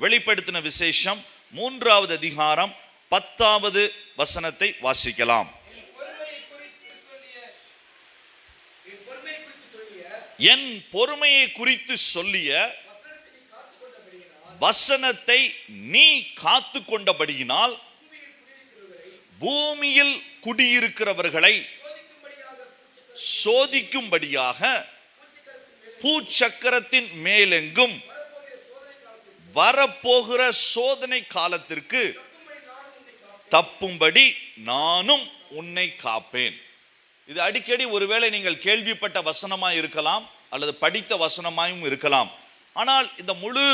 வெளிப்படுத்தின விசேஷம் 3வது அதிகாரம் 10வது வசனத்தை வாசிக்கலாம். என் பொறுமையை குறித்து சொல்லிய வசனத்தை நீ காத்து கொண்டபடியினால் பூமியில் குடியிருக்கிறவர்களை சோதிக்கும்படியாக பூச்சக்கரத்தின் மேலெங்கும் வரப்போகிற சோதனை காலத்திற்கு தப்பும்படி நானும் உன்னை காப்பேன். இது அடிக்கடி ஒருவேளை நீங்கள் கேள்விப்பட்ட வசனமாய் இருக்கலாம் அல்லது படித்த வசனமாயும் இருக்கலாம். ஆனால் இந்த முழு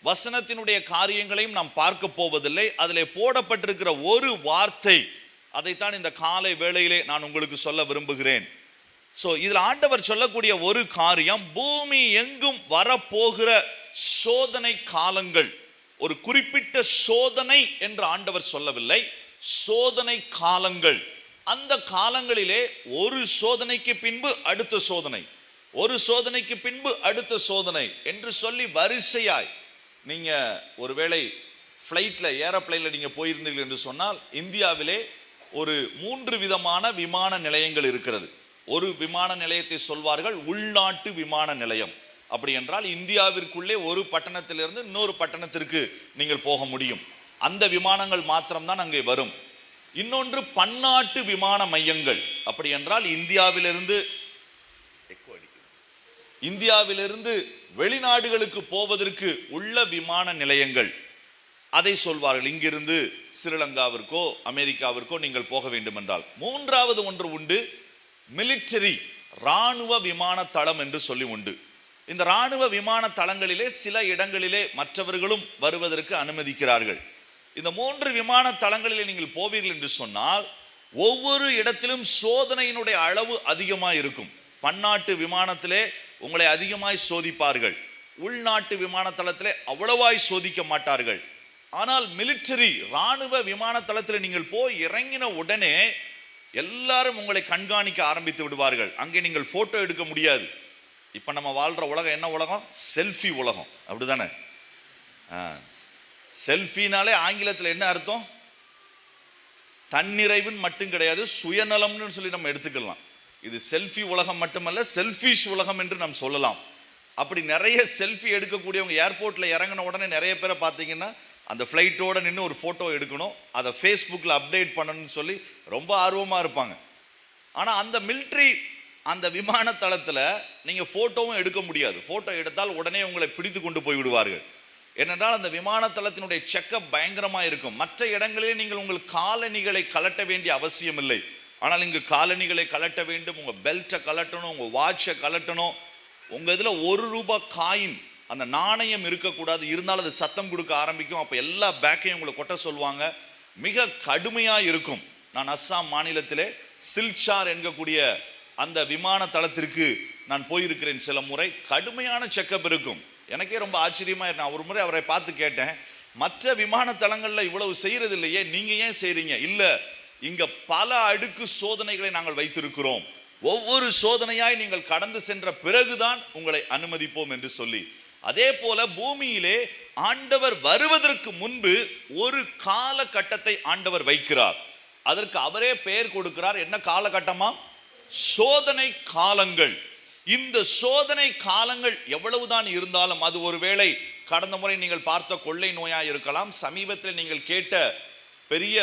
வசனத்தினுடைய காரியங்களையும் நாம் பார்க்க போவதில்லை. அதில் போடப்பட்டிருக்கிற ஒரு வார்த்தை, அதைத்தான் இந்த காலை வேளையிலே நான் உங்களுக்கு சொல்ல விரும்புகிறேன். இதில் ஆண்டவர் சொல்லக்கூடிய ஒரு காரியம், பூமி எங்கும் வரப்போகிற சோதனை காலங்கள். ஒரு குறிப்பிட்ட சோதனை என்று ஆண்டவர் சொல்லவில்லை, சோதனை காலங்கள். அந்த காலங்களிலே ஒரு சோதனைக்கு பின்பு அடுத்த சோதனை, ஒரு சோதனைக்கு பின்பு அடுத்த சோதனை என்று சொல்லி வரிசையாய், நீங்க ஒருவேளை ஃப்ளைட்ல ஏரோப்ளைன்ல நீங்க போயிருந்தீர்கள் என்று சொன்னால், இந்தியாவிலே ஒரு 3 விதமான விமான நிலையங்கள் இருக்கிறது. ஒரு விமான நிலையத்தை சொல்வார்கள் உள்நாட்டு விமான நிலையம். அப்படி என்றால் இந்தியாவிற்குள்ளே ஒரு பட்டணத்திலிருந்து இன்னொரு பட்டணத்திற்கு நீங்கள் போக முடியும். அந்த விமானங்கள் மாத்திரம்தான் அங்கே வரும். இன்னொன்று பன்னாட்டு விமான மையங்கள். அப்படி என்றால் இந்தியாவிலிருந்து வெளிநாடுகளுக்கு போவதற்கு உள்ள விமான நிலையங்கள், அதை சொல்வார்கள். இங்கிருந்து ஸ்ரீலங்காவிற்கோ அமெரிக்காவிற்கோ நீங்கள் போக வேண்டும் என்றால். 3வது ஒன்று உண்டு, மிலிட்டரி இராணுவ விமான தளம் என்று சொல்லி உண்டு. இந்த இராணுவ விமான தளங்களிலே சில இடங்களிலே மற்றவர்களும் வருவதற்கு அனுமதிக்கிறார்கள். இந்த 3 விமான தளங்களிலே நீங்கள் போவீர்கள் என்று சொன்னால், ஒவ்வொரு இடத்திலும் சோதனையினுடைய அளவு அதிகமாக இருக்கும். பன்னாட்டு விமானத்திலே உங்களை அதிகமாய் சோதிப்பார்கள், உள்நாட்டு விமான தளத்திலே அவ்வளவாய் சோதிக்க மாட்டார்கள். ஆனால் மிலிட்டரி இராணுவ விமான தளத்தில் நீங்கள் போய் இறங்கின உடனே எல்லாரும் உங்களை கண்காணிக்க ஆரம்பித்து விடுவார்கள். அங்கே நீங்கள் போட்டோ எடுக்க முடியாது. இப்ப நம்ம வாழ்ற உலகம் என்ன உலகம்? செல்ஃபி உலகம், அப்படிதானே? செல்ஃபினாலே ஆங்கிலத்தில் என்ன அர்த்தம்? தன்னிறைவுன்னு மட்டும் கிடையாது, சுயநலம்னு சொல்லி நம்ம எடுத்துக்கலாம். இது செல்ஃபி உலகம் மட்டுமல்ல, செல்ஃபிஷ் உலகம் என்று நாம் சொல்லலாம். அப்படி நிறைய செல்ஃபி எடுக்கக்கூடியவங்க ஏர்போர்ட்ல இறங்கின உடனே நிறைய பேரை பார்த்தீங்கன்னா அந்த ஃப்ளைட்டோட நின்று ஒரு ஃபோட்டோ எடுக்கணும், அதை ஃபேஸ்புக்கில் அப்டேட் பண்ணணும்னு சொல்லி ரொம்ப ஆர்வமாக இருப்பாங்க. ஆனால் அந்த மிலிட்ரி அந்த விமான தளத்தில் நீங்கள் ஃபோட்டோவும் எடுக்க முடியாது. ஃபோட்டோ எடுத்தால் உடனே உங்களை பிடித்து கொண்டு போய் விடுவார்கள். ஏனென்றால் அந்த விமான தளத்தினுடைய செக்கப் பயங்கரமாக இருக்கும். மற்ற இடங்களிலே நீங்கள் உங்கள் காலணிகளை கலட்ட வேண்டிய அவசியம் இல்லை. ஆனால் இங்கு காலணிகளை கலட்ட வேண்டும், உங்கள் பெல்ட்டை கலட்டணும், உங்கள் வாட்சை கலட்டணும். உங்கள் இதில் ₹1 காயின் அந்த நாணயம் இருக்கக்கூடாது, இருந்தாலும் அது சத்தம் கொடுக்க ஆரம்பிக்கும். அப்போ எல்லா பேக்கையும் உங்களை கொட்ட சொல்லுவாங்க. மிக கடுமையாக இருக்கும். நான் அஸ்ஸாம் மாநிலத்திலே சில்சார் என்கக்கூடிய அந்த விமான தளத்திற்கு நான் போயிருக்கிறேன் சில முறை. கடுமையான செக்கப் இருக்கும். எனக்கே ரொம்ப ஆச்சரியமா இருக்கு. நான் ஒரு முறை அவரை பார்த்து கேட்டேன், மற்ற விமான தளங்களில் இவ்வளவு செய்யறது இல்லையே, நீங்க ஏன் செய்றீங்க? இல்ல, இங்க பல அடுக்கு சோதனைகளை நாங்கள் வைத்திருக்கிறோம், ஒவ்வொரு சோதனையாய் நீங்கள் கடந்து சென்ற பிறகுதான் உங்களை அனுமதிப்போம் என்று சொல்லி. அதே போல பூமியிலே ஆண்டவர் வருவதற்கு முன்பு ஒரு காலகட்டத்தை ஆண்டவர் வைக்கிறார். அதற்கு அவரே பெயர் கொடுக்கிறார். என்ன காலகட்டமா? சோதனை காலங்கள். இந்த சோதனை காலங்கள் எவ்வளவுதான் இருந்தாலும், அது ஒருவேளை கடந்த முறை நீங்கள் பார்த்த கொள்ளை நோயா இருக்கலாம், சமீபத்தில் நீங்கள் கேட்ட பெரிய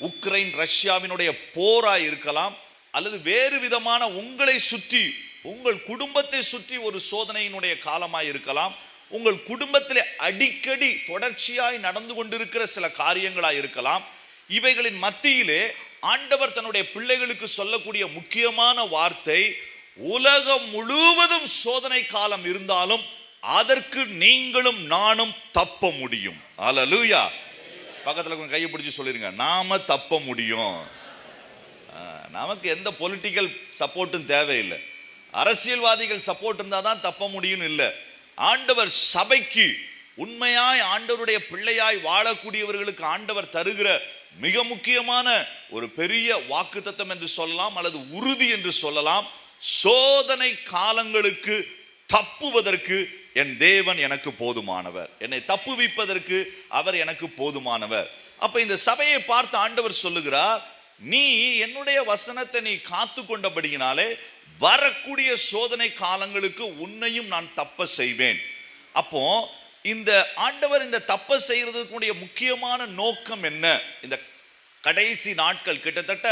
உக்ரைன் ரஷ்யாவினுடைய போரா இருக்கலாம், அல்லது வேறு விதமான உங்களை சுற்றி உங்கள் குடும்பத்தை சுற்றி ஒரு சோதனையினுடைய காலமாய் இருக்கலாம், உங்கள் குடும்பத்திலே அடிக்கடி தொடர்ச்சியாய் நடந்து கொண்டிருக்கிற சில காரியங்களாய் இருக்கலாம். இவைகளின் மத்தியிலே ஆண்டவர் தன்னுடைய பிள்ளைகளுக்கு சொல்லக்கூடிய முக்கியமான வார்த்தை, உலகம் முழுவதும் சோதனை காலம் இருந்தாலும் அதற்கு நீங்களும் நானும் தப்ப முடியும். அல்லேலூயா. பக்கத்துல கொஞ்சம் கையை பிடிச்சு சொல்லிருங்க, நாம தப்ப முடியும். நமக்கு எந்த பொலிட்டிக்கல் சப்போர்ட்டும் தேவையில்லை, அரசியல்வாதிகள் சப்போர்ட் இருந்தா தான் தப்ப முடியும் இல்லை. ஆண்டவர் சபைக்கு உண்மையாய் ஆண்டவருடைய பிள்ளையாய் வாழக்கூடியவர்களுக்கு ஆண்டவர் தருகிற மிக முக்கியமான ஒரு பெரிய வாக்குத்தத்தம் என்று சொல்லலாம், அல்லது உறுதி என்று சொல்லலாம். சோதனை காலங்களுக்கு தப்புவதற்கு என் தேவன் எனக்கு போதுமானவர், என்னை தப்புவிப்பதற்கு அவர் எனக்கு போதுமானவர். அப்ப இந்த சபையை பார்த்து ஆண்டவர் சொல்லுகிறார், நீ என்னுடைய வசனத்தை நீ காத்து கொண்டபடியினாலே வரக்கூடிய சோதனை காலங்களுக்கு உன்னையும் நான் தப்ப செய்வேன். அப்போ இந்த ஆண்டவர் இந்த தப்ப செய்யறதுக்குடைய முக்கியமான நோக்கம் என்ன? இந்த கடைசி நாட்கள், கிட்டத்தட்ட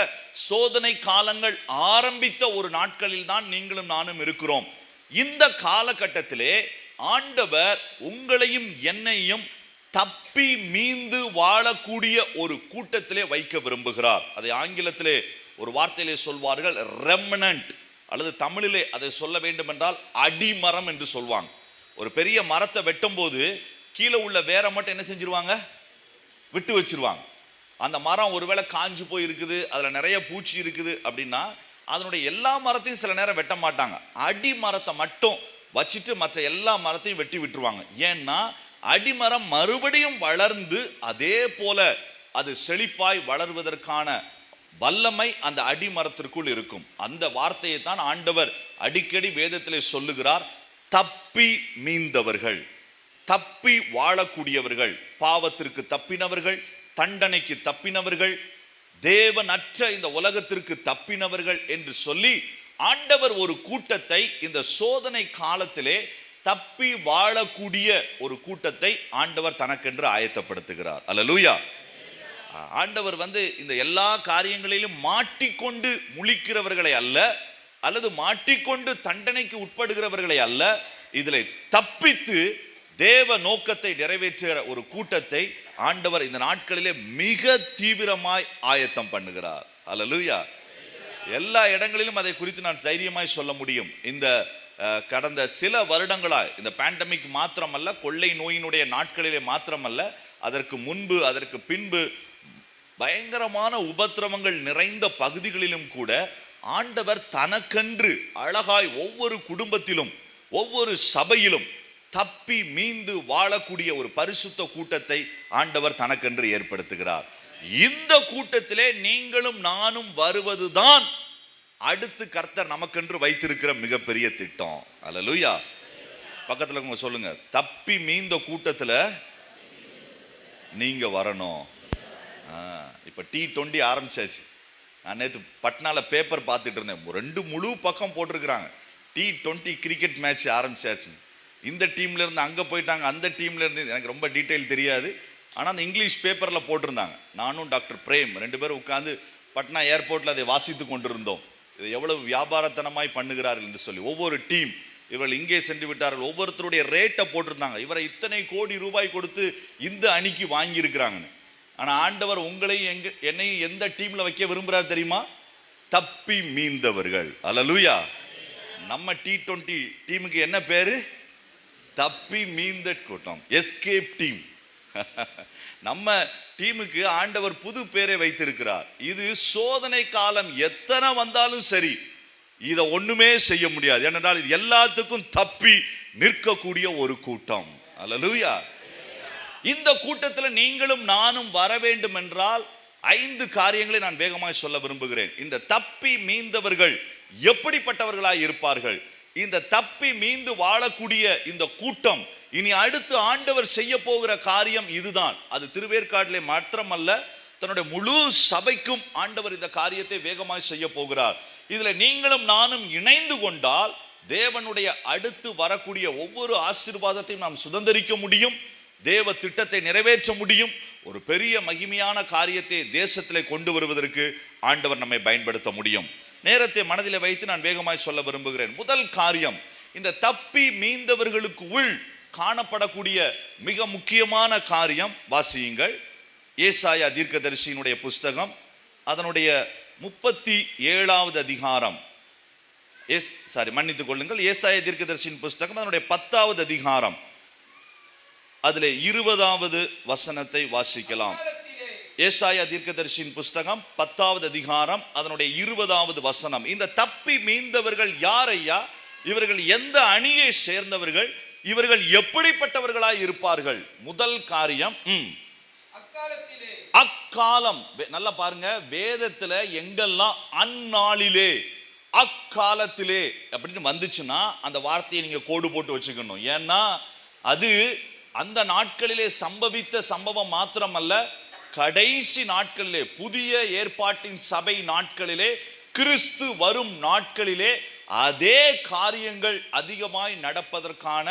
சோதனை காலங்கள் ஆரம்பித்த ஒரு நாட்களில் தான் நீங்களும் நானும் இருக்கிறோம். இந்த காலகட்டத்திலே ஆண்டவர் உங்களையும் என்னையும் தப்பி மீந்து வாழக்கூடிய ஒரு கூட்டத்திலே வைக்க விரும்புகிறார். அதை ஆங்கிலத்திலே ஒரு வார்த்தையிலே சொல்வார்கள் ரெமனன்ட், அல்லது தமிழிலே அதை சொல்ல வேண்டும் என்றால் அடிமரம் என்று சொல்வாங்க. ஒரு பெரிய மரத்தை வெட்டும் போது கீழே உள்ள வேற மட்டும் என்ன செஞ்சிருவாங்க? விட்டு வச்சிருவாங்க. அந்த மரம் ஒருவேளை காஞ்சு போய் இருக்குது, அதுல நிறைய பூச்சி இருக்குது அப்படின்னா அதனுடைய எல்லா மரத்தையும் சில நேரம் வெட்ட மாட்டாங்க. அடி மரத்தை மட்டும் வச்சுட்டு மற்ற எல்லா மரத்தையும் வெட்டி விட்டுருவாங்க. ஏன்னா அடிமரம் மறுபடியும் வளர்ந்து அதே போல அது செழிப்பாய் வளர்வதற்கான வல்லமை அந்த அடிமரத்திற்குள் இருக்கும். அந்த வார்த்தையை தான் ஆண்டவர் அடிக்கடி வேதத்திலே சொல்லுகிறார். தப்பி மீந்தவர்கள், தப்பி வாழக்கூடியவர்கள், பாவத்திற்கு தப்பினவர்கள், தண்டனைக்கு தப்பினவர்கள், தேவனற்ற இந்த உலகத்திற்கு தப்பினவர்கள் என்று சொல்லி ஆண்டவர் ஒரு கூட்டத்தை இந்த சோதனை காலத்திலே தப்பி வாழக்கூடிய ஒரு கூட்டத்தை ஆண்டவர் தனக்கென்று ஆயத்தப்படுத்துகிறார். அல்லேலூயா. ஆண்டவர் இந்த எல்லா காரியங்களிலும் மாட்டிக்கொண்டு முழிக்கிறவர்களை அல்ல, அல்லது மாட்டிக்கொண்டு தண்டனைக்கு உட்படுகிறவர்களை அல்ல, இதில் தப்பித்து தேவ நோக்கத்தை நிறைவேற்றுகிற ஒரு கூட்டத்தை ஆண்டவர் இந்த நாட்களிலே மிக தீவிரமாய் ஆயத்தம் பண்ணுகிறார். அல்லேலூயா. எல்லா இடங்களிலும் அதை குறித்து நான் தைரியமாய் சொல்ல முடியும். இந்த கடந்த சில வருடங்களாய் இந்த பேண்டமிக் மாத்திரமல்ல, கொள்ளை நோயினுடைய நாட்களிலே மாத்திரமல்ல, அதற்கு முன்பு அதற்கு பின்பு பயங்கரமான உபத்திரவங்கள் நிறைந்த பகுதிகளிலும் கூட ஆண்டவர் தனக்கென்று அழகாய் ஒவ்வொரு குடும்பத்திலும் ஒவ்வொரு சபையிலும் தப்பி மீந்து வாழக்கூடிய ஒரு பரிசுத்த கூட்டத்தை ஆண்டவர் தனக்கென்று ஏற்படுத்துகிறார். இந்த கூட்டத்திலே நீங்களும் நானும் வருவதுதான் அடுத்து கர்த்தர் நமக்கென்று வைத்திருக்கிற மிகப்பெரிய திட்டம். அல்லேலூயா. பக்கத்துல சொல்லுங்க, தப்பி மீந்த கூட்டத்துல நீங்க வரணும். இப்ப T20 ஆரம்பிச்சாச்சு. நான் நேற்று பட்னால பேப்பர் பார்த்துட்டு இருந்தேன், 2 முழு பக்கம் போட்டிருக்கிறாங்க. T20 கிரிக்கெட் மேட்ச் ஆரம்பிச்சாச்சு. இந்த டீம்ல இருந்து அங்க போயிட்டாங்க, அந்த டீம்ல இருந்து, எனக்கு ரொம்ப டீட்டெயில் தெரியாது. ஆனா அந்த இங்கிலீஷ் பேப்பர்ல போட்டிருந்தாங்க. நானும் டாக்டர் பிரேம் 2 பேரும் உட்கார்ந்து பட்னா ஏர்போர்ட்ல அதை வாசித்து கொண்டிருந்தோம். இது எவ்வளவு வியாபாரத்தனமாய் பண்ணுகிறார்கள் என்று சொல்லி. ஒவ்வொரு டீம், இவர்கள் இங்கே சென்று விட்டார்கள், ஒவ்வொருத்தருடைய ரேட்டை போட்டிருந்தாங்க. இவரை இத்தனை கோடி ரூபாய் கொடுத்து இந்த அணிக்கு வாங்கி இருக்கிறாங்கன்னு. ஆனா ஆண்டவர் உங்களையும் என்னையும் எந்த டீம்ல வைக்க விரும்புறார் தெரியுமா? தப்பி மீந்தவர்கள். அல்லேலூயா. நம்ம T20 டீமுக்கு என்ன பேரு? தப்பி மீந்த கூட்டம், எஸ்கேப் டீம். நம்ம டீமுக்கு ஆண்டவர் புது பேரை வைத்திருக்கிறார். இது சோதனை காலம் எத்தனை வந்தாலும் சரி, இதை ஒண்ணுமே செய்ய முடியாது. ஏனென்றால் இது எல்லாத்துக்கும் தப்பி நிற்கக்கூடிய ஒரு கூட்டம். அல்லேலூயா. இந்த கூட்டத்தில் நீங்களும் நானும் வர வேண்டும் என்றால் 5 காரியங்களை நான் வேகமாய் சொல்ல விரும்புகிறேன். இந்த தப்பி மீந்தவர்கள் எப்படிப்பட்டவர்களாய் இருப்பார்கள்? இந்த தப்பி மீந்து வாழக்கூடிய இந்த கூட்டம் இனி அடுத்து ஆண்டவர் செய்ய போகிற காரியம் இதுதான். அது திருவேற்காட்டிலே மாத்திரமல்ல, தன்னுடைய முழு சபைக்கும் ஆண்டவர் இந்த காரியத்தை வேகமாய் செய்ய போகிறார். இதுல நீங்களும் நானும் இணைந்து கொண்டால் தேவனுடைய அடுத்து வரக்கூடிய ஒவ்வொரு ஆசீர்வாதத்தையும் நாம் சுதந்திரிக்க முடியும், தேவ திட்டத்தை நிறைவேற்ற முடியும். ஒரு பெரிய மகிமையான காரியத்தை தேசத்திலே கொண்டு வருவதற்கு ஆண்டவர் நம்மை பயன்படுத்த முடியும். நேரத்தை மனதில் வைத்து நான் வேகமாய் சொல்ல விரும்புகிறேன். முதல் காரியம், இந்த தப்பி மீந்தவர்களுக்கு உள் காணப்படக்கூடிய மிக முக்கியமான காரியம். வாசியுங்கள் ஏசாயா தீர்க்கதரிசியினுடைய புஸ்தகம், அதனுடைய 37வது அதிகாரம். மன்னித்துக் கொள்ளுங்கள், ஏசாயா தீர்க்கதரிசியின் புஸ்தகம் அதனுடைய 10வது அதிகாரம், அதிலே 20வது வசனத்தை வாசிக்கலாம். ஏசாயா தீர்க்கதரிசியின் புஸ்தகம் 10வது அதிகாரம் அதனுடைய 20வது வசனம். இந்த தப்பி மீந்தவர்கள் யார் ஐயா? இவர்கள் எந்த அணியை சேர்ந்தவர்கள்? இவர்கள் எப்படிப்பட்டவர்களாய் இருப்பார்கள்? முதல் காரியம், அக்காலம். நல்லா பாருங்க, வேதத்துல எங்கெல்லாம் அந்நாளிலே அக்காலத்திலே அப்படின்னு வந்துச்சுன்னா அந்த வார்த்தையை நீங்க கோடு போட்டு வச்சுக்கணும். ஏன்னா அது அந்த நாட்களிலே சம்பவித்த சம்பவம் மாத்திரமல்ல, கடைசி நாட்களிலே, புதிய ஏற்பாட்டின் சபை நாட்களிலே, கிறிஸ்து வரும் நாட்களிலே அதே காரியங்கள் அதிகமாய் நடப்பதற்கான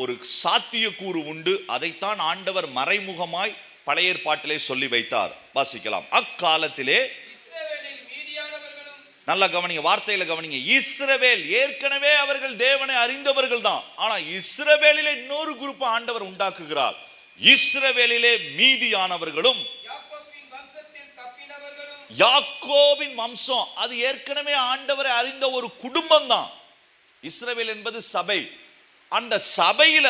ஒரு சாத்தியக்கூறு உண்டு. அதைத்தான் ஆண்டவர் மறைமுகமாய் பழைய ஏற்பாட்டிலே சொல்லி வைத்தார். வாசிக்கலாம். அக்காலத்திலே, நல்லா கவனிங்க, வார்த்தையில கவனிங்க. இஸ்ரவேல், ஏற்கனவே அவர்கள் தேவனை அறிந்தவர்கள் தான். ஆனா இஸ்ரவேலிலே இன்னொரு குரூப் ஆண்டவர் உண்டாக்குகிறார். இஸ்ரவேலிலே மீதியானவர்களும், யாக்கோபின் வம்சம், அது ஏற்கனவே ஆண்டவரை அறிந்த ஒரு குடும்பம் தான். இஸ்ரவேல் என்பது சபை. அந்த சபையில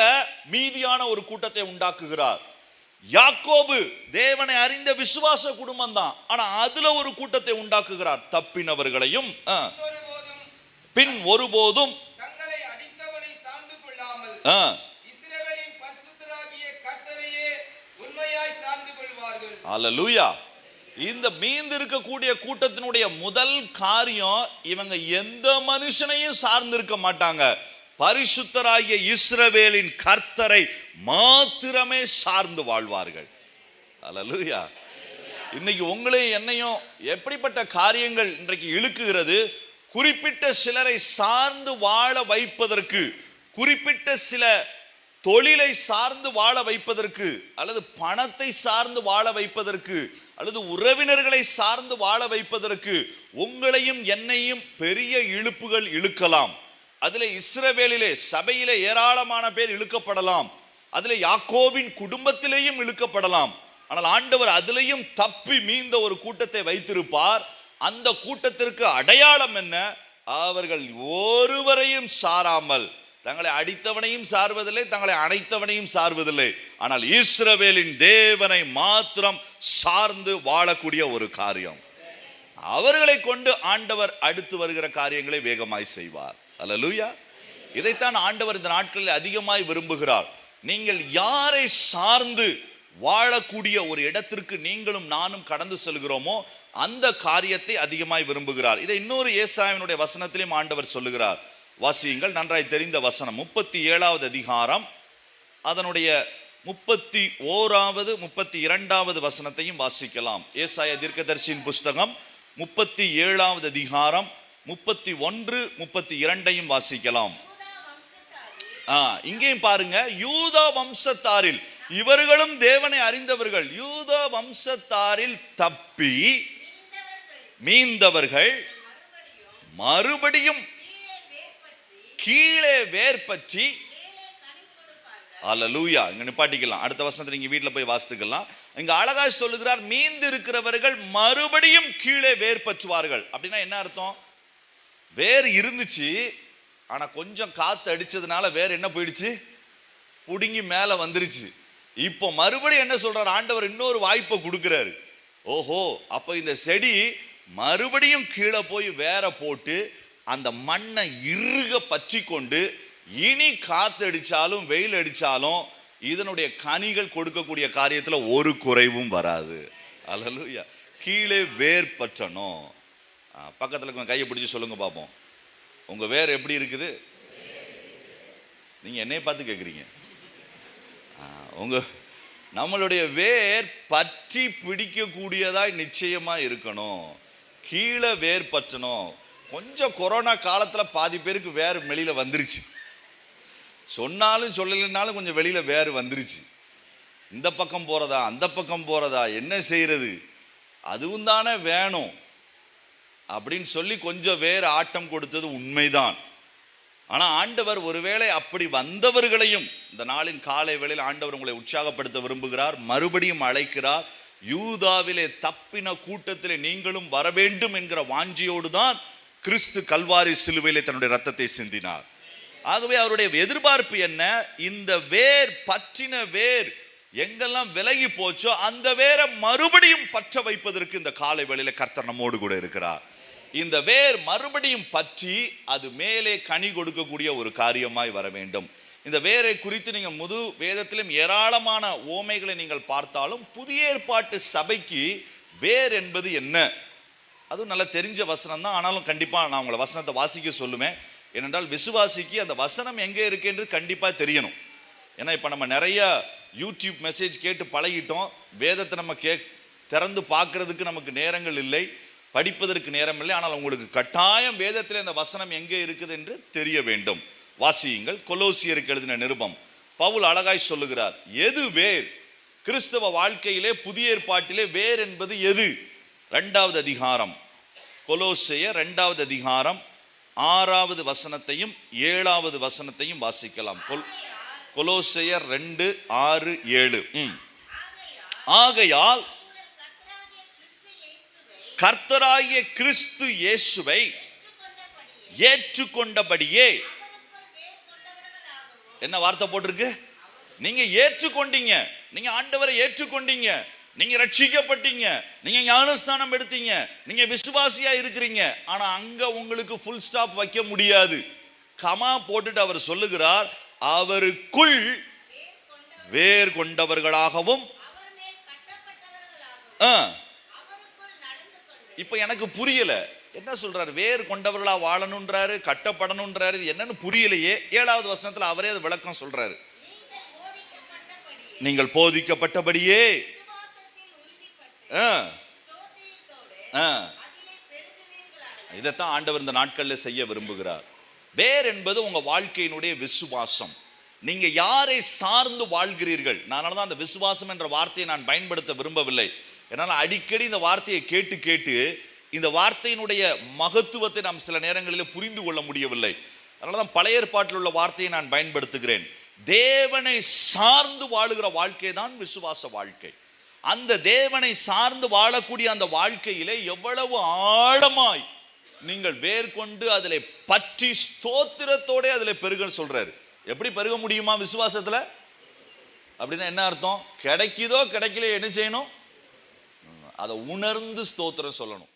மீதியான ஒரு கூட்டத்தை உண்டாக்குகிறார். யாக்கோபு தேவனை அறிந்த விசுவாச குடும்பம் தான். ஆனா அதுல ஒரு கூட்டத்தை உண்டாக்குகிறார், தப்பினவர்களையும். பின் ஒருபோதும் தங்களை அடித்தவனை சார்ந்து கொள்ளாமல் இஸ்ரவேலின் பரிசுத்தராகிய கர்த்தரையே உண்மையாய் சார்ந்து கொள்வார்கள். அல்லேலூயா. இந்த மீந்து இருக்கக்கூடிய கூட்டத்தினுடைய முதல் காரியம், இவங்க எந்த மனுஷனையும் சார்ந்து இருக்க மாட்டாங்க, பரிசுத்தராகிய இஸ்ரவேலின் கர்த்தரை மாத்திரமே சார்ந்து வாழ்வார்கள். அல்லேலூயா. இன்னைக்கு உங்களையும் என்னையும் எப்படிப்பட்ட காரியங்கள் இன்றைக்கு இழுக்குகிறது? குறிப்பிட்ட சிலரை சார்ந்து வாழ வைப்பதற்கு, குறிப்பிட்ட சில தொழிலை சார்ந்து வாழ வைப்பதற்கு, அல்லது பணத்தை சார்ந்து வாழ வைப்பதற்கு, அல்லது உறவினர்களை சார்ந்து வாழ வைப்பதற்கு உங்களையும் என்னையும் பெரிய இழுப்புகள் இழுக்கலாம். அதுல இஸ்ரவேலிலே சபையிலே ஏராளமான பேர் இழுக்கப்படலாம். அதுல யாக்கோபின் குடும்பத்திலேயும் இழுக்கப்படலாம். ஆனால் ஆண்டவர் அதிலையும் தப்பி மீந்த ஒரு கூட்டத்தை வைத்திருப்பார். அந்த கூட்டத்திற்கு அடையாளம் என்ன? அவர்கள் ஒருவரையும் சாராமல், தங்களை அடித்தவனையும் சார்வதில்லை, தங்களை அணைத்தவனையும் சார்வதில்லை, ஆனால் இஸ்ரவேலின் தேவனை மாத்திரம் சார்ந்து வாழக்கூடிய ஒரு காரியம். அவர்களை கொண்டு ஆண்டவர் அடுத்து வருகிற காரியங்களை வேகமாய் செய்வார். அல்லேலூயா. இதைத்தான் ஆண்டவர் இந்த நாட்களில் அதிகமாய் விரும்புகிறார். நீங்கள் யாரை சார்ந்து வாழக்கூடிய ஒரு இடத்திற்கு நீங்களும் நானும் கடந்து செல்கிறோமோ அந்த காரியத்தை அதிகமாய் விரும்புகிறார். இதை இன்னொரு ஏசாயாவினுடைய வசனத்திலும் ஆண்டவர் சொல்லுகிறார். வாசியுங்கள், நன்றாய் தெரிந்த வசனம். 37வது அதிகாரம் அதனுடைய 31வது 32வது வசனத்தையும் வாசிக்கலாம். ஏசாயா தீர்க்கதரிசியின் புஸ்தகம் 37வது அதிகாரம் 31 32 வாசிக்கலாம். இங்கேயும் பாருங்க, யூதா வம்சத்தாரில், இவர்களும் தேவனை அறிந்தவர்கள், யூதா வம்சத்தாரில் தப்பி மீந்தவர்கள் மறுபடியும் கீழே வேர் பற்றி. அல்லேலூயா. இங்க நிப்பாட்டிக்கலாம், அடுத்த வசனத்தை நீங்க வீட்டுல போய் வாசித்துக்கலாம். இங்க அழகா சொல்லுகிறார், மீந்து இருக்கிறவர்கள் மறுபடியும் கீழே வேர் பற்றுவார்கள். அப்படின்னா என்ன அர்த்தம்? வேர் இருந்துச்சு, ஆனா கொஞ்சம் காத்து அடிச்சதுனால வேர் என்ன போயிடுச்சு? புடுங்கி மேல வந்துருச்சு. இப்போ மறுபடியும் என்ன சொல்றார் ஆண்டவர்? இன்னொரு வாய்ப்பை கொடுக்கிறாரு. ஓஹோ, அப்ப இந்த செடி மறுபடியும் கீழே போய் வேற போட்டு அந்த மண்ணை இறுக பற்றி கொண்டு, இனி காத்து அடிச்சாலும் வெயில் அடிச்சாலும் இதனுடைய கனிகள் கொடுக்கக்கூடிய காரியத்துல ஒரு குறைவும் வராது. அல்லேலூயா. கீழே வேர் பற்றணும். பக்கத்துல கையை பிடிச்சி சொல்லுங்க பார்ப்போம், உங்க வேர் எப்படி இருக்குது? நீங்க என்னைய பார்த்து கேட்குறீங்க. நம்மளுடைய வேர் பற்றி பிடிக்கக்கூடியதாய் நிச்சயமா இருக்கணும். கீழே வேர் பற்றணும். கொஞ்சம் கொரோனா காலத்துல பாதி பேருக்கு வேர் வெளியில வந்துருச்சு. சொன்னாலும் சொல்லலைன்னாலும் கொஞ்சம் வெளியில வேர் வந்துருச்சு. இந்த பக்கம் போறதா அந்த பக்கம் போறதா என்ன செய்யறது, அதுவும் தானே வேணும் அப்படின்னு சொல்லி கொஞ்சம் வேறு ஆட்டம் கொடுத்தது உண்மைதான். ஆனா ஆண்டவர் ஒருவேளை அப்படி வந்தவர்களையும் இந்த நாளின் காலை வேளையில் ஆண்டவர் உங்களை உற்சாகப்படுத்த விரும்புகிறார், மறுபடியும் அழைக்கிறார். யூதாவிலே தப்பின கூட்டத்திலே நீங்களும் வர வேண்டும் என்கிற வாஞ்சியோடு தான் கிறிஸ்து கல்வாரி சிலுவையிலே தன்னுடைய ரத்தத்தை சிந்தினார். ஆகவே அவருடைய எதிர்பார்ப்பு என்ன? இந்த வேர், பற்றின வேர் எங்கெல்லாம் விலகி போச்சோ அந்த வேரை மறுபடியும் பற்ற வைப்பதற்கு இந்த காலை வேளையில கர்த்தர் நம்மோடு கூட இருக்கிறார். இந்த வேர் மறுபடியும் பற்றி அது மேலே கனி கொடுக்கக்கூடிய ஒரு காரியமாய் வர வேண்டும். இந்த வேரை குறித்து நீங்க முது வேதத்திலும் ஏராளமான ஓமைகளை நீங்கள் பார்த்தாலும், புதிய ஏற்பாட்டு சபைக்கு வேர் என்பது என்ன? அதுவும் நல்லா தெரிஞ்ச வசனம் தான். ஆனாலும் கண்டிப்பாக நான் உங்களை வசனத்தை வாசிக்க சொல்லுவேன். ஏனென்றால் விசுவாசிக்கு அந்த வசனம் எங்கே இருக்குன்றது கண்டிப்பாக தெரியணும். ஏன்னா இப்போ நம்ம நிறைய யூடியூப் மெசேஜ் கேட்டு பழகிட்டோம். வேதத்தை நம்ம திறந்து பார்க்கறதுக்கு நமக்கு நேரங்கள் இல்லை, படிப்பதற்கு நேரம் இல்லை. ஆனால் உங்களுக்கு கட்டாயம் வேதத்தில் அந்த வசனம் எங்கே இருக்குது என்று தெரிய வேண்டும். வாசியுங்கள். கொலோசியருக்கு எழுதின நிருபம். பவுல் அழகாய் சொல்லுகிறார், எது வேர்? கிறிஸ்தவ வாழ்க்கையிலே புதிய ஏற்பாட்டிலே வேர் என்பது எது? 2வது அதிகாரம், கொலோசியர் 2வது அதிகாரம் 6வது வசனத்தையும் 7வது வசனத்தையும் வாசிக்கலாம். கொலோசியர் 2:6-7. ஆகையால் கர்த்தராகிய கிறிஸ்து இயேசுவை ஏற்றுக்கொண்டபடியே, என்ன வார்த்தை போட்டிருக்கு? நீங்க ஏற்றுக்கொண்டீங்க, நீங்க ஆண்டவரை ஏற்றுக்கொண்டீங்க, நீங்க ரட்சிக்கப்பட்டீங்க, நீங்க ஞானஸ்தானம் எடுத்தீங்க, நீங்க விசுவாசியா இருக்கிறீங்க. ஆனா அங்க உங்களுக்கு ஃபுல் ஸ்டாப் வைக்க முடியாது. கமா போட்டுட்டு அவர் சொல்லுகிறார், அவருக்குள் வேர் கொண்டவர்களாகவும். இப்ப எனக்கு புரியல, என்ன சொல்றாரு? வேர் கொண்டவர்களா வாழணும்ன்றாரு, கட்டப்படணும்ன்றாரு, இது என்னன்னு புரியலையே. 7வது வசனத்துல அவரே அது விளக்கம் சொல்றாரு. நீங்கள் போதிக்கப்பட்டபடியே இதைத்தான் ஆண்டவர் இந்த நாட்களில் செய்ய விரும்புகிறார். வேர் என்பது உங்க வாழ்க்கையினுடைய விசுவாசம். நீங்க யாரை சார்ந்து வாழ்கிறீர்கள்? அதனாலதான் அந்த விசுவாசம் என்ற வார்த்தையை நான் பயன்படுத்த விரும்பவில்லை. என்னால் அடிக்கடி இந்த வார்த்தையை கேட்டு கேட்டு இந்த வார்த்தையினுடைய மகத்துவத்தை நாம் சில நேரங்களில் புரிந்து கொள்ள முடியவில்லை. அதனாலதான் பழைய ஏற்பாட்டில் உள்ள வார்த்தையை நான் பயன்படுத்துகிறேன். தேவனை சார்ந்து வாழுகிற வாழ்க்கை தான் விசுவாச வாழ்க்கை. அந்த தேவனை சார்ந்து வாழக்கூடிய அந்த வாழ்க்கையிலே எவ்வளவு ஆழமாய் நீங்கள் வேர் கொண்டு அதிலே பற்றி ஸ்தோத்திரத்தோட அதிலே பெருக சொல்றாரு. எப்படி பெருக முடியுமா விசுவாசத்துல? அப்படின்னா என்ன அர்த்தம்? கிடைக்குதோ கிடைக்கலையோ என்ன செய்யணும்? அதை உணர்ந்து ஸ்தோத்திரம் சொல்லணும்.